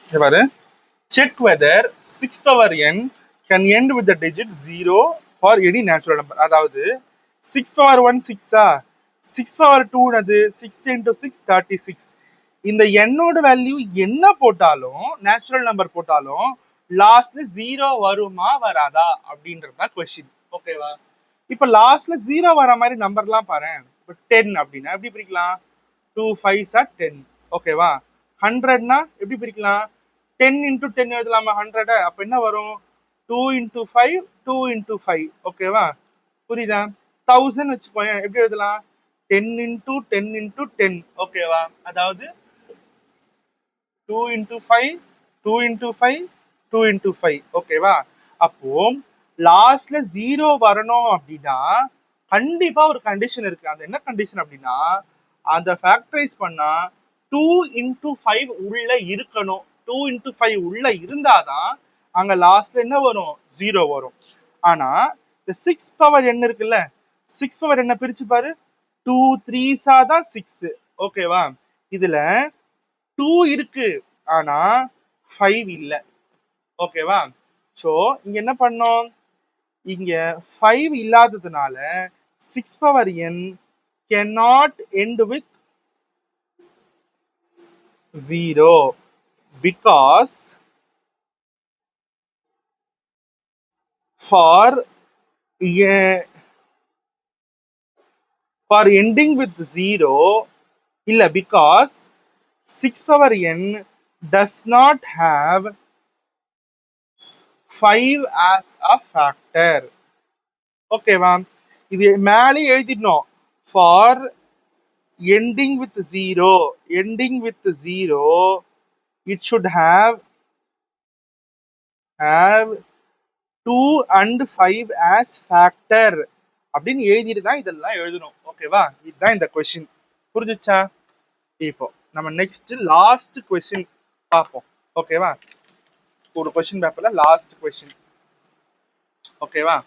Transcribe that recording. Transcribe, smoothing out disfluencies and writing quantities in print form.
இங்க பாரு, check whether 6 power n can end with the digit 0 for any natural number. அதாவது 6 power 1 6 6 power 2 அது 6 into 6 36. இந்த என்னோட வேல்யூ என்ன போட்டாலும் நேச்சுரல் நம்பர் போட்டாலும் லாஸ்ட்ல 0 வருமா வராதா அப்படின்றது தான் கொஸ்டின். ஓகேவா? இப்ப லாஸ்ட்ல 0 வர மாதிரி நம்பர்லாம் பாரு. இப்போ 10 அப்படின்னா எப்படி பிரிக்கலாம்? 2 5s are 10. ஓகேவா? 100னா எப்படி பிரிக்கலாம்? 10 into 10 எழுதலாமா 100? அப்ப என்ன வரும்? 2 into 5 2 into 5. ஓகேவா? புரியுதா? 1000 வச்சுக்கோங்க, எப்படி எழுதலாம்? 10 into 10 into 10. ஓகேவா? அதாவது 2 into 5 2 into 5 2 into 5. ஓகேவா? அப்போ லாஸ்ட்ல 0 வரணும் அப்படின்னா கண்டிப்பா ஒரு கண்டிஷன் இருக்கு. அது என்ன கண்டிஷன் அப்படின்னா, அந்த ஃபேக்டரைஸ் பண்ணா 2 into 5 உள்ள இருக்கணும். 2 into 5 உள்ள இருந்தாதான் அங்க லாஸ்ட்ல என்ன வரும்? 0 வரும். ஆனா இந்த 6 பவர் n இருக்குல்ல, 6 பவர் n பிரிச்சு பாரு. 2 3s தான் 6. ஓகேவா? இதுல 2 இருக்கு, ஆனா 5 இல்ல. ஓகேவா? சோ இங்க என்ன பண்ணோம்? இங்க 5 இல்லாததுனால 6 power n cannot end with 0 because for ending with 0 இல்ல, because 6 power n does not have 5 as a factor. ஓகேவா? இது மேலே எழுதிடணும். for ending with 0 it should have 2 and 5 as factor அப்படின்னு எழுதிட்டு தான் இதெல்லாம் எழுதணும். ஓகேவா? இதுதான் இந்த கொஸ்டின். புரிஞ்சுச்சா? இப்போ நம்ம நெக்ஸ்ட் லாஸ்ட் கொஸ்டின் பார்ப்போம். ஓகேவா? ஒரு கொஸ்டின் பேப்பர்ல லாஸ்ட் கொஸ்டின். ஓகேவா?